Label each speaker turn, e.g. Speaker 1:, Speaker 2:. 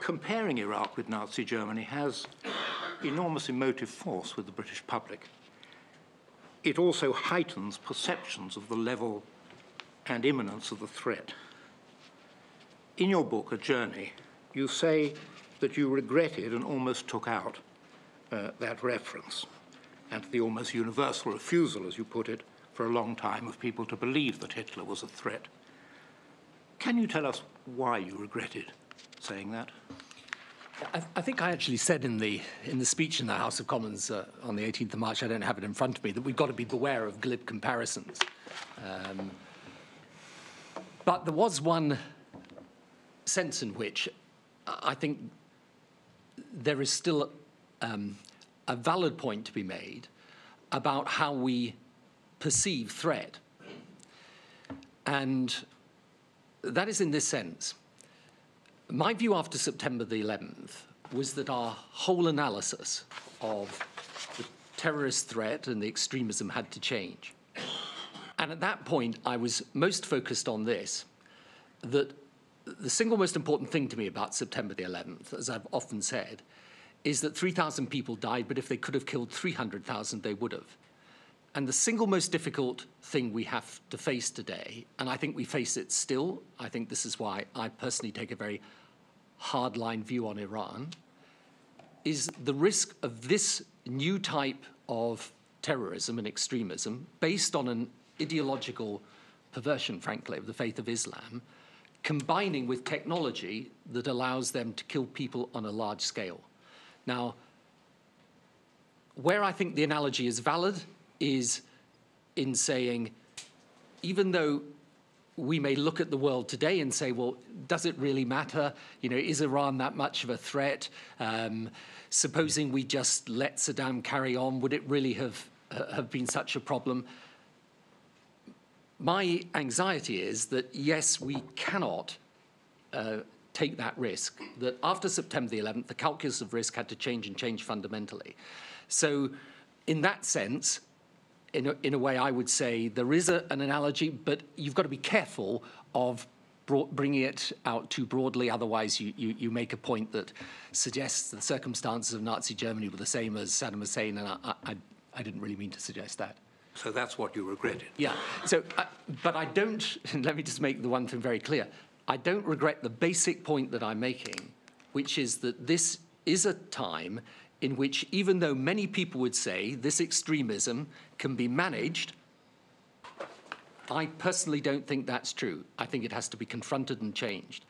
Speaker 1: comparing Iraq with Nazi Germany has enormous emotive force with the British public. It also heightens perceptions of the level and imminence of the threat. In your book, A Journey, you say that you regretted and almost took out that reference, and the almost universal refusal, as you put it, for a long time of people to believe that Hitler was a threat. Can you tell us why you regretted saying that?
Speaker 2: I think I actually said in the speech in the House of Commons on the 18th of March, I don't have it in front of me, that we've got to be beware of glib comparisons. But there was one sense in which I think there is still a valid point to be made about how we perceive threat. And that is in this sense. My view after September the 11th was that our whole analysis of the terrorist threat and the extremism had to change. And at that point, I was most focused on this, that the single most important thing to me about September the 11th, as I've often said, is that 3,000 people died, but if they could have killed 300,000, they would have. And the single most difficult thing we have to face today, and I think we face it still, I think this is why I personally take a very hardline view on Iran, is the risk of this new type of terrorism and extremism based on an ideological perversion, frankly, of the faith of Islam, combining with technology that allows them to kill people on a large scale. Now, where I think the analogy is valid is in saying, even though we may look at the world today and say, well, does it really matter? You know, is Iran that much of a threat? Supposing we just let Saddam carry on, would it really have been such a problem? My anxiety is that, yes, we cannot take that risk, that after September the 11th, the calculus of risk had to change and change fundamentally. So in that sense, in a way, I would say there is an analogy, but you've got to be careful of bringing it out too broadly. Otherwise, you make a point that suggests the circumstances of Nazi Germany were the same as Saddam Hussein, and I didn't really mean to suggest that.
Speaker 1: So that's what you regretted?
Speaker 2: Yeah. So, but I don't, let me just make the one thing very clear. I don't regret the basic point that I'm making, which is that this is a time in which, even though many people would say this extremism can be managed, I personally don't think that's true. I think it has to be confronted and changed.